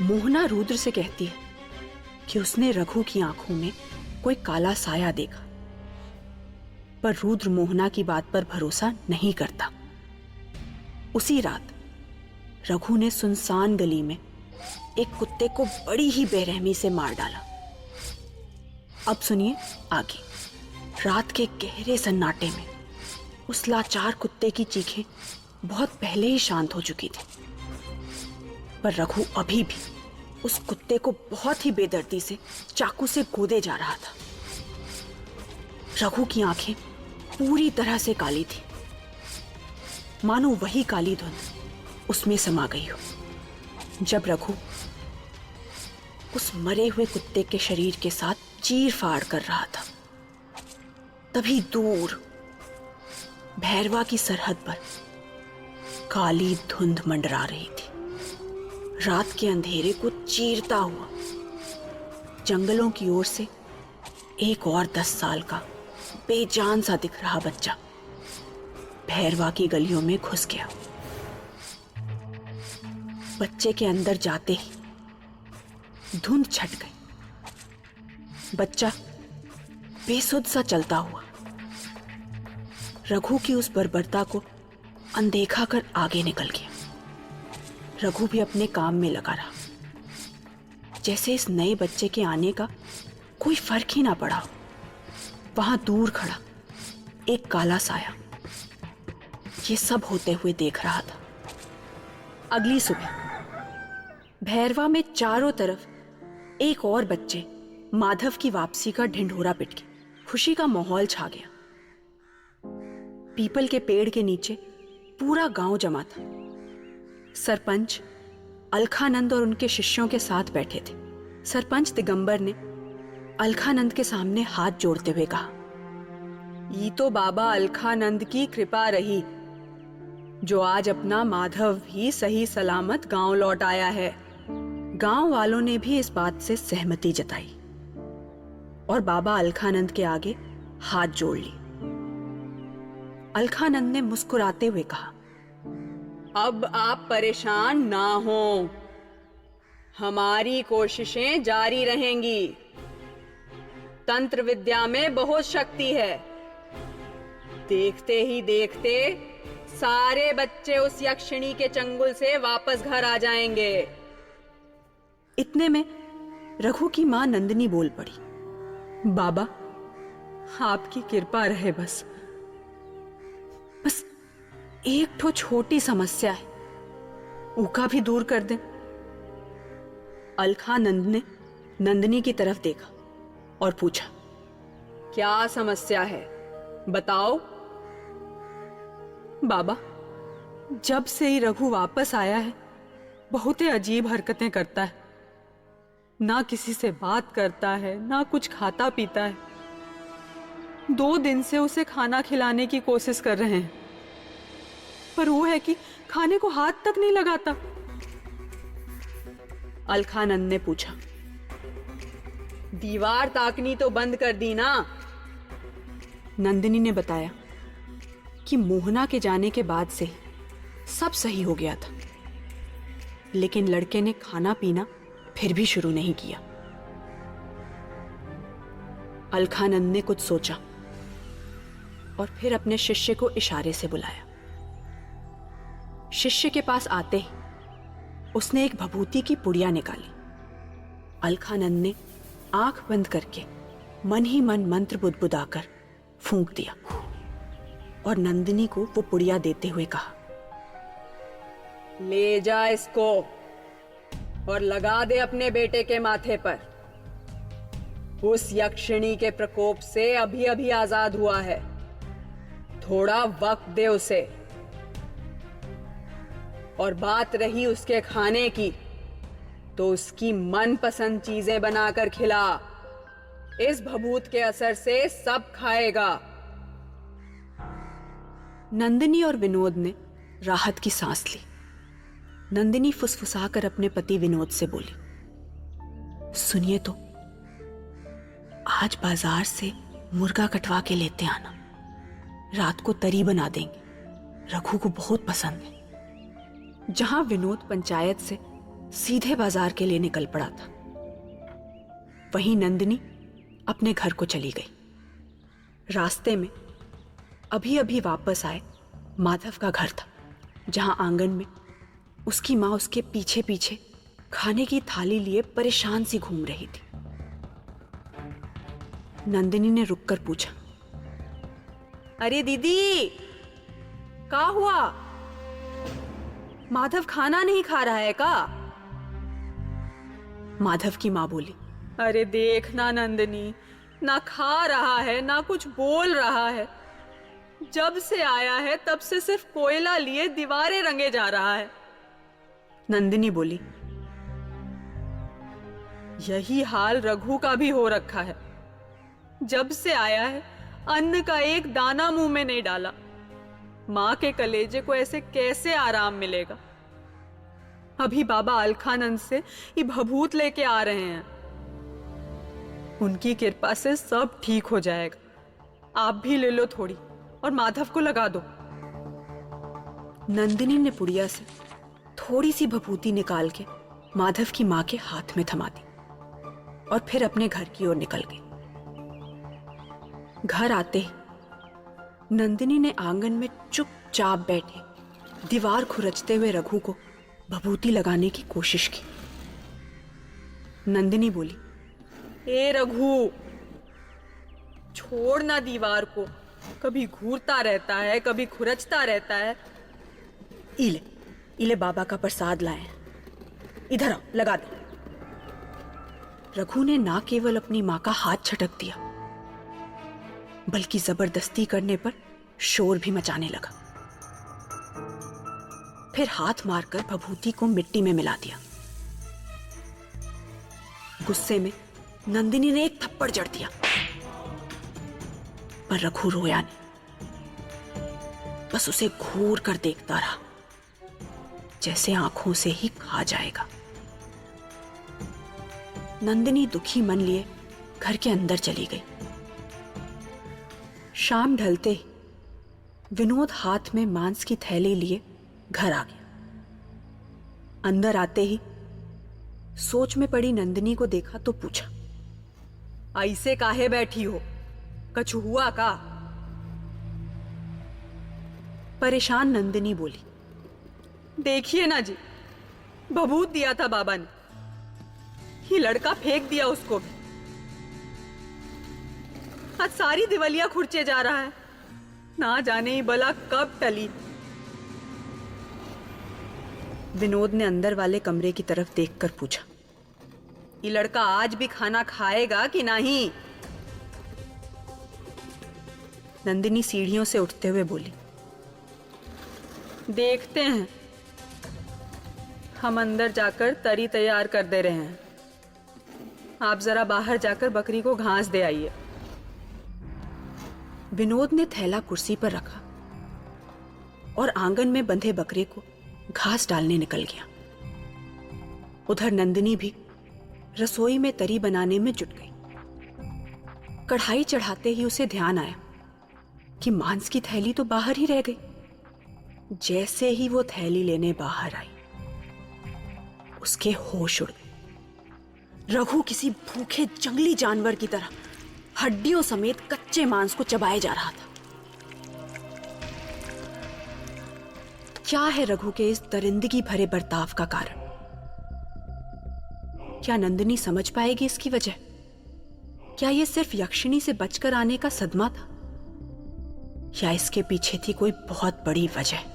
मोहना रुद्र से कहती है कि उसने रघु की आंखों में कोई काला साया देखा, पर रुद्र मोहना की बात पर भरोसा नहीं करता। उसी रात रघु ने सुनसान गली में एक कुत्ते को बड़ी ही बेरहमी से मार डाला। अब सुनिए आगे। रात के गहरे सन्नाटे में उस लाचार कुत्ते की चीखें बहुत पहले ही शांत हो चुकी थी, पर रघु अभी भी उस कुत्ते को बहुत ही बेदर्दी से चाकू से गोदे जा रहा था। रघु की आंखें पूरी तरह से काली थी, मानो वही काली धुंध उसमें समा गई हो। जब रघु उस मरे हुए कुत्ते के शरीर के साथ चीर फाड़ कर रहा था, तभी दूर भैरवा की सरहद पर काली धुंध मंडरा रही थी। रात के अंधेरे को चीरता हुआ जंगलों की ओर से एक और 10 साल का बेजान सा दिख रहा बच्चा भैरवा की गलियों में घुस गया। बच्चे के अंदर जाते ही धुंध छट गई। बच्चा बेसुध सा चलता हुआ रघु की उस बर्बरता को अनदेखा कर आगे निकल गया। रघु भी अपने काम में लगा रहा, जैसे इस नए बच्चे के आने का कोई फर्क ही ना पड़ा। वहां दूर खड़ा एक काला साया ये सब होते हुए देख रहा था। अगली सुबह भैरवा में चारों तरफ एक और बच्चे माधव की वापसी का ढिंढोरा पिट के खुशी का माहौल छा गया। पीपल के पेड़ के नीचे पूरा गांव जमा था। सरपंच अलखानंद और उनके शिष्यों के साथ बैठे थे। सरपंच दिगंबर ने अलखानंद के सामने हाथ जोड़ते हुए कहा, ये तो बाबा अलखानंद की कृपा रही जो आज अपना माधव भी सही सलामत गांव लौट आया है। गांव वालों ने भी इस बात से सहमति जताई और बाबा अलखानंद के आगे हाथ जोड़ ली। अलखानंद ने मुस्कुराते हुए कहा, अब आप परेशान ना हो, हमारी कोशिशें जारी रहेंगी। तंत्र विद्या में बहुत शक्ति है। देखते ही देखते सारे बच्चे उस यक्षिणी के चंगुल से वापस घर आ जाएंगे। इतने में रघु की मां नंदिनी बोल पड़ी, बाबा आपकी कृपा रहे, बस एक ठो छोटी समस्या है, ऊका भी दूर कर दें। अलखानंद ने नंदिनी की तरफ देखा और पूछा, क्या समस्या है, बताओ। बाबा जब से ही रघु वापस आया है बहुत ही अजीब हरकतें करता है। ना किसी से बात करता है, ना कुछ खाता पीता है। 2 दिन से उसे खाना खिलाने की कोशिश कर रहे हैं, पर वो है कि खाने को हाथ तक नहीं लगाता। अलखानंद ने पूछा, दीवार ताकनी तो बंद कर दी ना। नंदिनी ने बताया कि मोहना के जाने के बाद से सब सही हो गया था, लेकिन लड़के ने खाना पीना फिर भी शुरू नहीं किया। अलखानंद ने कुछ सोचा और फिर अपने शिष्य को इशारे से बुलाया। शिष्य के पास आते ही उसने एक भभूति की पुड़िया निकाली। अलखानंद ने आंख बंद करके मन ही मन मंत्र बुदबुदाकर फूंक दिया और नंदिनी को वो पुड़िया देते हुए कहा, ले जा इसको और लगा दे अपने बेटे के माथे पर। उस यक्षिणी के प्रकोप से अभी अभी आजाद हुआ है, थोड़ा वक्त दे उसे। और बात रही उसके खाने की, तो उसकी मनपसंद चीजें बनाकर खिला। इस भभूत के असर से सब खाएगा। नंदिनी और विनोद ने राहत की सांस ली। नंदिनी फुसफुसाकर अपने पति विनोद से बोली, सुनिए तो, आज बाजार से मुर्गा कटवा के लेते आना, रात को तरी बना देंगे, रघु को बहुत पसंद है। जहां विनोद पंचायत से सीधे बाजार के लिए निकल पड़ा था। वहीं नंदिनी अपने घर को चली गई। रास्ते में अभी अभी वापस आए माधव का घर था, जहां आंगन में उसकी मां उसके पीछे पीछे खाने की थाली लिए परेशान सी घूम रही थी। नंदिनी ने रुककर पूछा, अरे दीदी, क्या हुआ? माधव खाना नहीं खा रहा है का? माधव की मां बोली, अरे देखना नंदिनी, ना खा रहा है ना कुछ बोल रहा है। जब से आया है तब से सिर्फ कोयला लिए दीवारें रंगे जा रहा है। नंदिनी बोली, यही हाल रघु का भी हो रखा है। जब से आया है अन्न का एक दाना मुंह में नहीं डाला। मां के कलेजे को ऐसे कैसे आराम मिलेगा? अभी बाबा अलखानंद से ये भभूत लेके आ रहे हैं। उनकी कृपा से सब ठीक हो जाएगा। आप भी ले लो थोड़ी और माधव को लगा दो। नंदिनी ने पुड़िया से थोड़ी सी भभूति निकाल के माधव की मां के हाथ में थमा दी और फिर अपने घर की ओर निकल गई। घर आते ही नंदिनी ने आंगन में चुपचाप बैठे दीवार खुरचते हुए रघु को भभूति लगाने की कोशिश की। नंदिनी बोली, ए रघु, छोड़ ना दीवार को, कभी घूरता रहता है कभी खुरचता रहता है। इले इले बाबा का प्रसाद लाए हैं, इधर आओ, लगा दे। रघु ने ना केवल अपनी मां का हाथ झटक दिया, बल्कि जबरदस्ती करने पर शोर भी मचाने लगा। फिर हाथ मारकर भभूति को मिट्टी में मिला दिया। गुस्से में नंदिनी ने एक थप्पड़ जड़ दिया, पर रघु रोया नहीं, बस उसे घूर कर देखता रहा, जैसे आंखों से ही खा जाएगा। नंदिनी दुखी मन लिए घर के अंदर चली गई। शाम ढलते ही विनोद हाथ में मांस की थैली लिए घर आ गया। अंदर आते ही सोच में पड़ी नंदिनी को देखा तो पूछा, ऐसे काहे बैठी हो? कछु हुआ का? परेशान नंदिनी बोली, देखिए ना जी, भभूत दिया था बाबा ने, ये लड़का फेंक दिया उसको भी। आज सारी दिवालियां खुरचे जा रहा है, ना जाने ही भला कब टली। विनोद ने अंदर वाले कमरे की तरफ देखकर पूछा, ये लड़का आज भी खाना खाएगा कि नहीं? नंदिनी सीढ़ियों से उठते हुए बोली, देखते हैं, हम अंदर जाकर तरी तैयार कर दे रहे हैं। आप जरा बाहर जाकर बकरी को घास दे आइए। विनोद ने थैला कुर्सी पर रखा और आंगन में बंधे बकरे को घास डालने निकल गया। उधर नंदिनी भी रसोई में तरी बनाने में जुट गई। कढ़ाई चढ़ाते ही उसे ध्यान आया कि मांस की थैली तो बाहर ही रह गई। जैसे ही वो थैली लेने बाहर आई, उसके होश उड़ गए। रघु किसी भूखे जंगली जानवर की तरह हड्डियों समेत कच्चे मांस को चबाए जा रहा था। क्या है रघु के इस दरिंदगी भरे बर्ताव का कारण? क्या नंदिनी समझ पाएगी इसकी वजह? क्या यह सिर्फ यक्षिणी से बचकर आने का सदमा था, या इसके पीछे थी कोई बहुत बड़ी वजह?